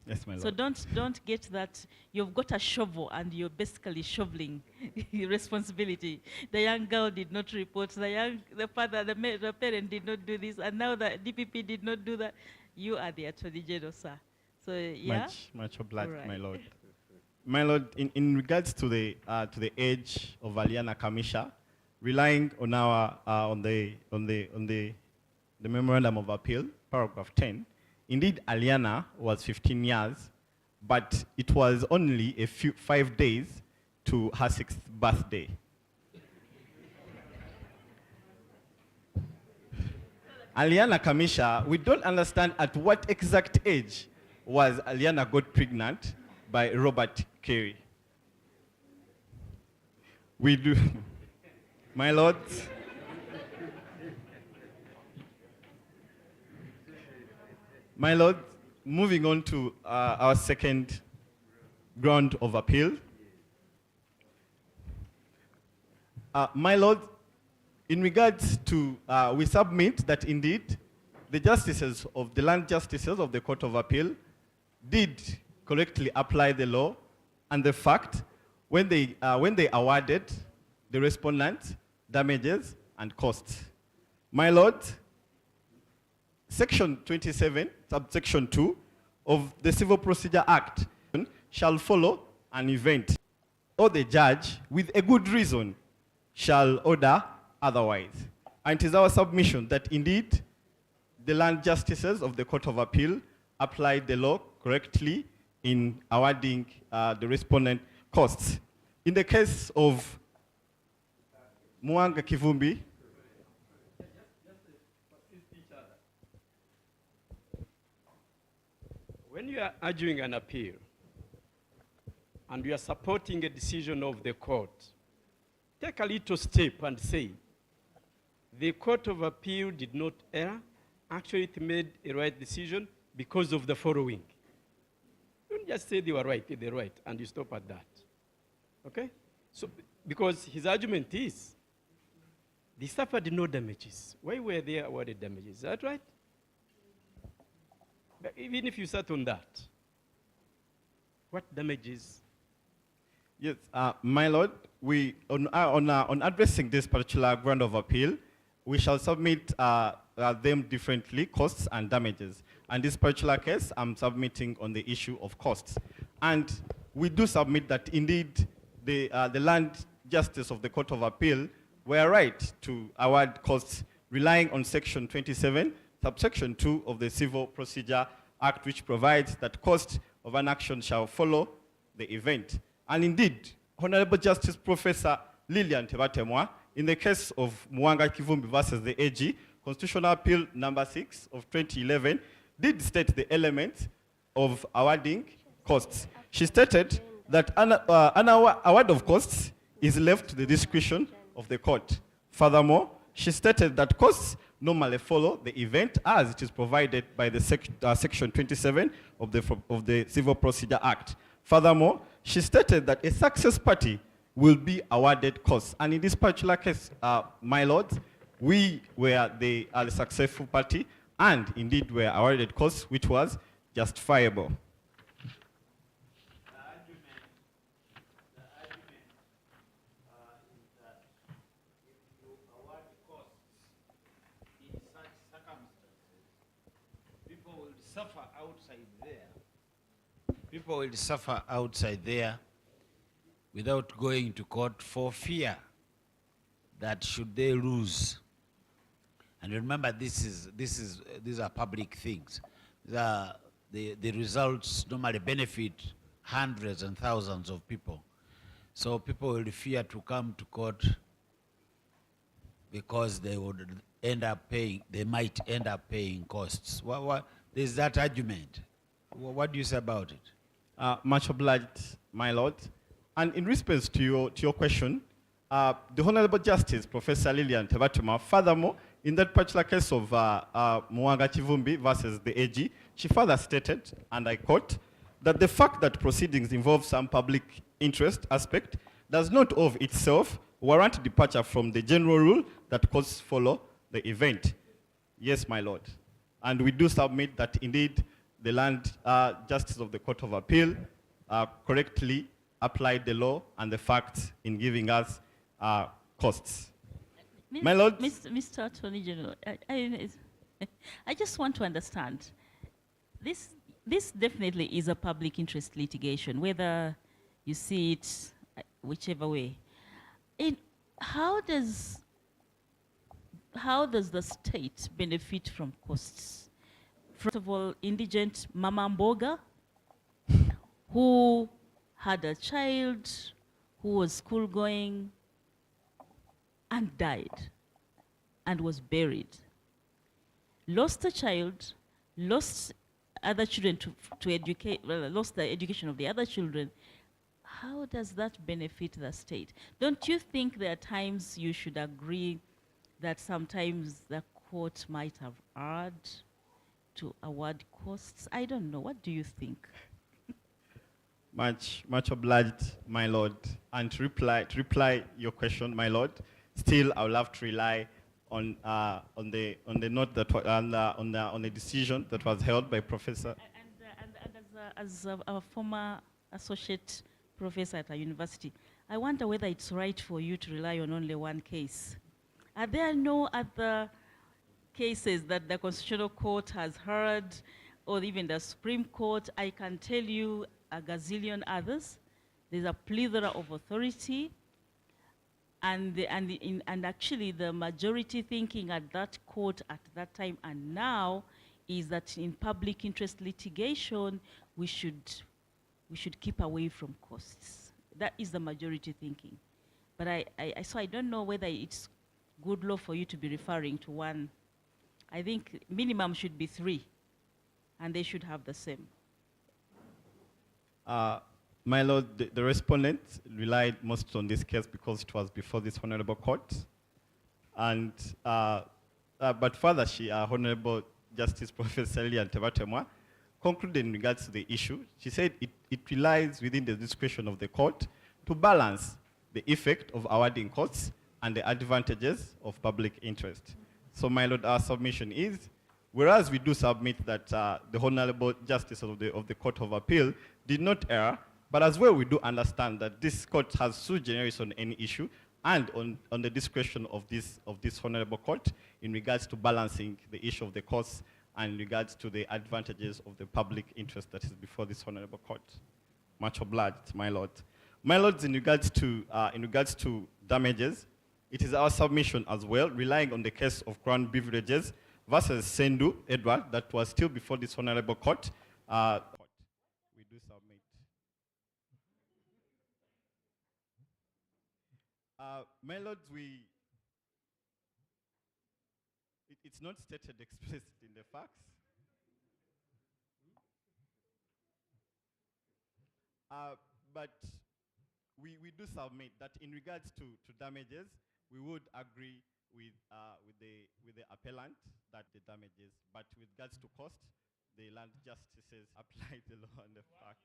Yes, my lord. So don't get that you've got a shovel and you're basically shoveling responsibility. The young girl did not report, the father, the parent did not do this, and now the DPP did not do that. You are the Attorney General, sir. So yeah. Much obliged, Right. my lord. My lord, in regards to the age of Aliana Kamisha, relying on our on the memorandum of appeal, paragraph 10, indeed Aliana was 15 years, but it was only 5 days to her 6th birthday. Aliana Kamisha, we don't understand at what exact age was Aliana got pregnant by Robert Kerry. We do, my lords. My lord, moving on to our second ground of appeal. My lord, in regards to, we submit that indeed the justices of the land justices of the Court of Appeal did correctly apply the law and the fact when they awarded the respondent damages and costs. My lord, Section 27, subsection 2 of the Civil Procedure Act shall follow an event, or the judge, with a good reason, shall order otherwise. And it is our submission that indeed the land justices of the Court of Appeal applied the law correctly in awarding the respondent costs. In the case of Mwanga Kivumbi, when you are arguing an appeal and you are supporting a decision of the court, take a little step and say, the Court of Appeal did not err. Actually, it made a right decision because of the following. Don't just say they were right, they're right, and you stop at that. Okay? So, because his argument is, they suffered no damages. Why were they awarded damages? Is that right? But even if you sat on that, what damages? Yes, my lord, we on addressing this particular ground of appeal, we shall submit them differently, costs and damages. And this particular case, I'm submitting on the issue of costs. And we do submit that indeed the land justice of the Court of Appeal were right to award costs relying on Section 27, subsection 2 of the Civil Procedure Act, which provides that cost of an action shall follow the event. And indeed, Honorable Justice Professor Lillian Tebatemwa, in the case of Mwanga Kivumbi versus the AG, Constitutional Appeal number 6 of 2011, did state the elements of awarding costs. She stated that an award of costs is left to the discretion of the court. Furthermore, she stated that costs normally follow the event as it is provided by the Section 27 of the Civil Procedure Act. Furthermore, she stated that a success party will be awarded costs. And in this particular case, my lords, we were the successful party and indeed were awarded costs, which was justifiable. People will suffer outside there without going to court for fear that should they lose. And remember, these are public things. The results normally benefit hundreds and thousands of people. So people will fear to come to court because they would end up paying, they might end up paying costs. There's that argument. What do you say about it? Much obliged, my lord. And in response to your question, the Honorable Justice, Professor Lillian Tebatuma, furthermore, in that particular case of Mwanga Kivumbi versus the AG, she further stated, and I quote, that the fact that proceedings involve some public interest aspect does not of itself warrant departure from the general rule that courts follow the event. Yes, my lord. And we do submit that indeed the land justice of the Court of Appeal correctly applied the law and the facts in giving us costs. My Lord, Mr. Attorney General, I just want to understand. This definitely is a public interest litigation, whether you see it whichever way. How does the state benefit from costs? First of all, indigent Mama Mboga, who had a child who was school going and died and was buried. Lost a child, lost other children to educate, well, lost the education of the other children. How does that benefit the state? Don't you think there are times you should agree that sometimes the court might have erred to award costs? I don't know. What do you think? Much obliged, my Lord. And to reply your question, my Lord, still I will have to rely on the note that on the decision that was held by Professor. And as a former associate professor at a university, I wonder whether it's right for you to rely on only one case. Are there no other cases that the Constitutional Court has heard, or even the Supreme Court? I can tell you a gazillion others. There's a plethora of authority, and actually the majority thinking at that court at that time and now is that in public interest litigation we should keep away from costs. That is the majority thinking. But so I don't know whether it's good law for you to be referring to one. I think minimum should be 3, and they should have the same. My Lord, the respondent relied most on this case because it was before this honorable court. And, but further, Honorable Justice Professor Lilian Tebatemwa concluded in regards to the issue. She said it relies within the discretion of the court to balance the effect of awarding costs and the advantages of public interest. So, my Lord, our submission is, whereas we do submit that the Honorable Justice of the Court of Appeal did not err, but as well we do understand that this court has sui generis on any issue and on the discretion of this Honorable Court in regards to balancing the issue of the costs and in regards to the advantages of the public interest that is before this Honorable Court. Much obliged, my Lord. My Lords, in regards to damages, it is our submission as well, relying on the case of Crown Beverages versus Sendu Edward, that was still before this Honorable Court. We do submit. My Lords, it's not stated explicit in the facts. But we do submit that in regards to damages, we would agree with the appellant that the damages, but with regards to cost, the land justices apply the law and the fact.